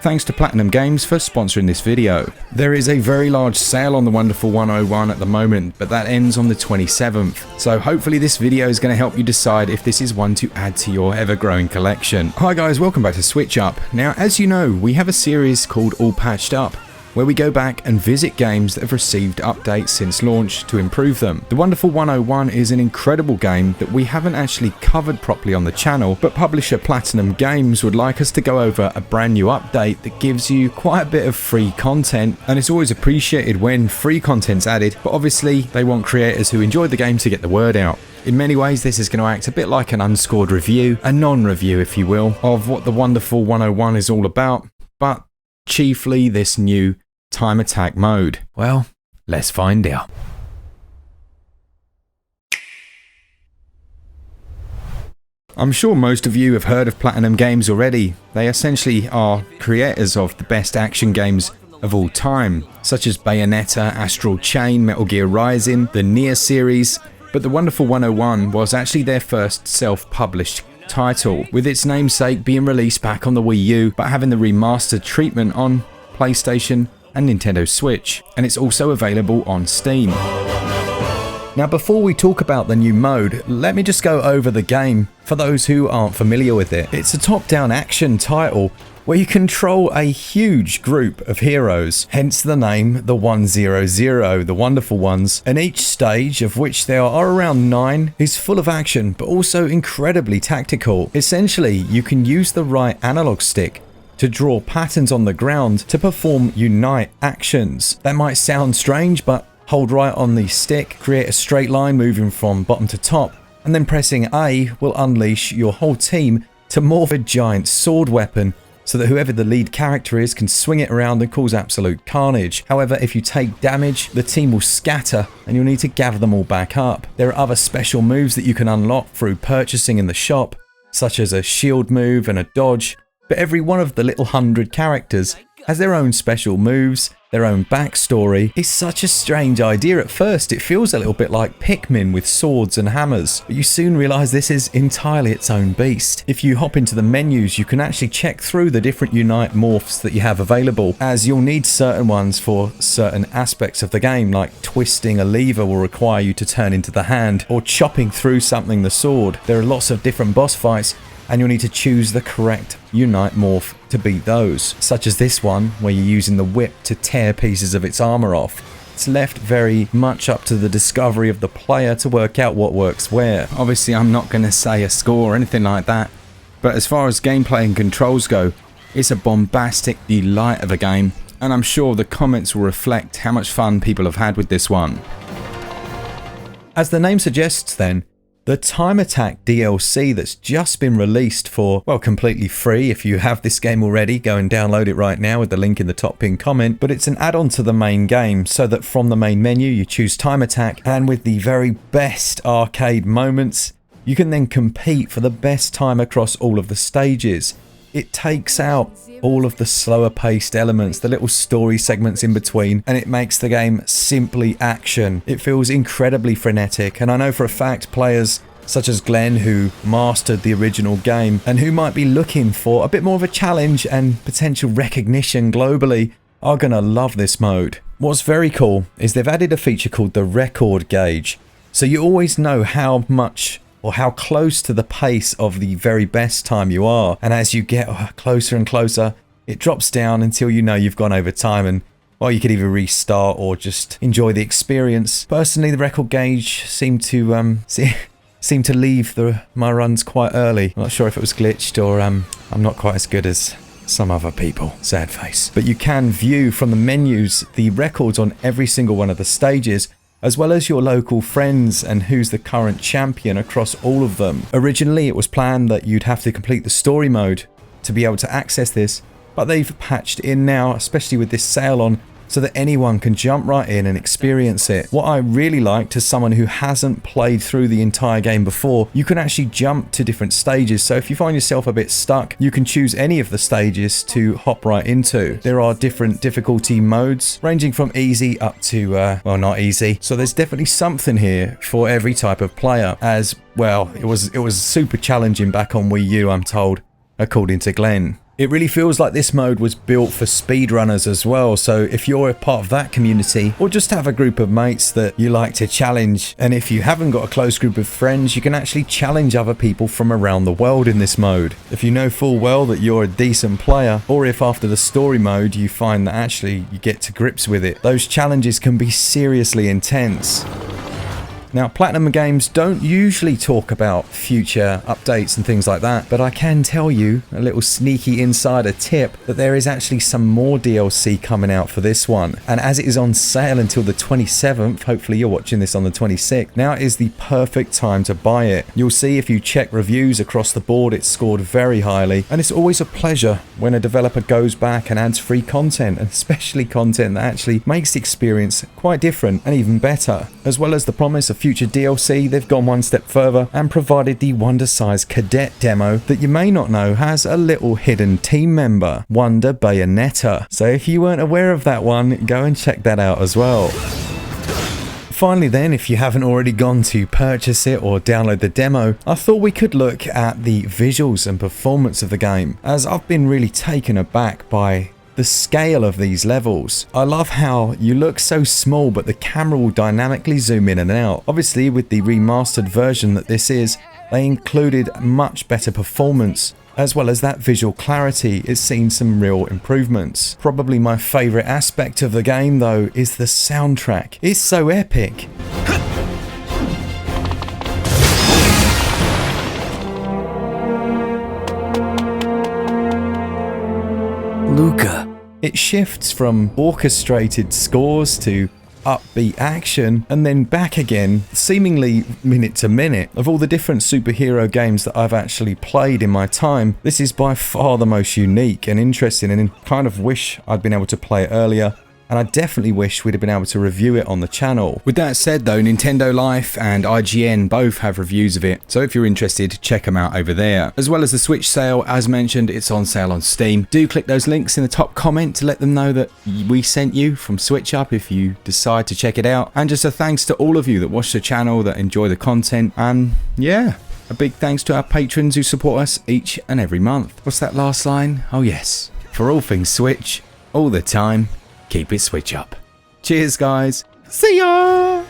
Thanks to Platinum Games for sponsoring this video. There is a very large sale on the Wonderful 101 at the moment, but that ends on the 27th. So hopefully this video is going to help you decide if this is one to add to your ever-growing collection. Hi guys, welcome back to SwitchUp. Now, as you know, we have a series called All Patched Up, where we go back and visit games that have received updates since launch to improve them. The Wonderful 101 is an incredible game that we haven't actually covered properly on the channel, but publisher Platinum Games would like us to go over a brand new update that gives you quite a bit of free content, and it's always appreciated when free content's added, but obviously they want creators who enjoy the game to get the word out. In many ways, this is going to act a bit like an unscored review, a non-review if you will, of what the Wonderful 101 is all about, but chiefly this new time attack mode. Well, let's find out. I'm sure most of you have heard of Platinum Games already. They essentially are creators of the best action games of all time, such as Bayonetta, Astral Chain, Metal Gear Rising, the Nier series, but the Wonderful 101 was actually their first self-published title, with its namesake being released back on the Wii U, but having the remastered treatment on PlayStation and Nintendo Switch, and it's also available on Steam. Now, before we talk about the new mode, let me just go over the game for those who aren't familiar with it. It's a top-down action title where you control a huge group of heroes, hence the name the 100, the Wonderful Ones, and each stage, of which there are around 9, is full of action but also incredibly tactical. Essentially, you can use the right analog stick to draw patterns on the ground to perform unite actions. That might sound strange, but hold right on the stick, create a straight line moving from bottom to top, and then pressing A will unleash your whole team to morph a giant sword weapon so that whoever the lead character is can swing it around and cause absolute carnage. However, if you take damage, the team will scatter and you'll need to gather them all back up. There are other special moves that you can unlock through purchasing in the shop, such as a shield move and a dodge, but every one of the little 100 characters has their own special moves, their own backstory. It's such a strange idea at first. It feels a little bit like Pikmin with swords and hammers, but you soon realise this is entirely its own beast. If you hop into the menus, you can actually check through the different Unite morphs that you have available, as you'll need certain ones for certain aspects of the game, like twisting a lever will require you to turn into the hand, or chopping through something the sword. There are lots of different boss fights, and you'll need to choose the correct Unite morph to beat those, such as this one where you're using the whip to tear pieces of its armor off. It's left very much up to the discovery of the player to work out what works where. Obviously, I'm not going to say a score or anything like that, but as far as gameplay and controls go, it's a bombastic delight of a game, and I'm sure the comments will reflect how much fun people have had with this one. As the name suggests then, the Time Attack DLC that's just been released for, well, completely free. If you have this game already, go and download it right now with the link in the top pinned comment. But it's an add-on to the main game, so that from the main menu you choose Time Attack, and with the very best arcade moments, you can then compete for the best time across all of the stages. It takes out all of the slower paced elements, the little story segments in between, and it makes the game simply action. It feels incredibly frenetic, and I know for a fact players such as Glen, who mastered the original game and who might be looking for a bit more of a challenge and potential recognition globally, are gonna love this mode. What's very cool is they've added a feature called the record gauge, so you always know how much or how close to the pace of the very best time you are, and as you get closer and closer, it drops down until you know you've gone over time, and well, you could either restart or just enjoy the experience. Personally, the record gauge seemed to leave my runs quite early. I'm not sure if it was glitched or I'm not quite as good as some other people. Sad face. But you can view from the menus the records on every single one of the stages, as well as your local friends and who's the current champion across all of them. Originally, it was planned that you'd have to complete the story mode to be able to access this, but they've patched in now, especially with this sale on, so that anyone can jump right in and experience it. What I really liked, as someone who hasn't played through the entire game before, you can actually jump to different stages. So if you find yourself a bit stuck, you can choose any of the stages to hop right into. There are different difficulty modes, ranging from easy up to, well, not easy. So there's definitely something here for every type of player. As well, it was super challenging back on Wii U, I'm told, according to Glen. It really feels like this mode was built for speedrunners as well, so if you're a part of that community, or just have a group of mates that you like to challenge, and if you haven't got a close group of friends, you can actually challenge other people from around the world in this mode. If you know full well that you're a decent player, or if after the story mode you find that actually you get to grips with it, those challenges can be seriously intense. Now, Platinum Games don't usually talk about future updates and things like that, but I can tell you a little sneaky insider tip that there is actually some more DLC coming out for this one. And as it is on sale until the 27th, hopefully you're watching this on the 26th, now is the perfect time to buy it. You'll see if you check reviews across the board, it's scored very highly. And it's always a pleasure when a developer goes back and adds free content, and especially content that actually makes the experience quite different and even better. As well as the promise of future DLC, they've gone one step further and provided the Wonder-sized Cadet demo that you may not know has a little hidden team member, Wonder Bayonetta. So if you weren't aware of that one, go and check that out as well. Finally then, if you haven't already gone to purchase it or download the demo, I thought we could look at the visuals and performance of the game, as I've been really taken aback by the scale of these levels. I love how you look so small, but the camera will dynamically zoom in and out. Obviously, with the remastered version that this is, they included much better performance, as well as that visual clarity. It's seen some real improvements. Probably my favorite aspect of the game though is the soundtrack. It's so epic. Luca. It shifts from orchestrated scores to upbeat action and then back again, seemingly minute to minute. Of all the different superhero games that I've actually played in my time, this is by far the most unique and interesting, and I kind of wish I'd been able to play it earlier. And I definitely wish we'd have been able to review it on the channel. With that said though, Nintendo Life and IGN both have reviews of it, so if you're interested, check them out over there. As well as the Switch sale, as mentioned, it's on sale on Steam. Do click those links in the top comment to let them know that we sent you from SwitchUp if you decide to check it out. And just a thanks to all of you that watch the channel, that enjoy the content, and yeah, a big thanks to our patrons who support us each and every month. What's that last line? Oh yes, for all things Switch, all the time, keep it Switch up. Cheers guys. See ya!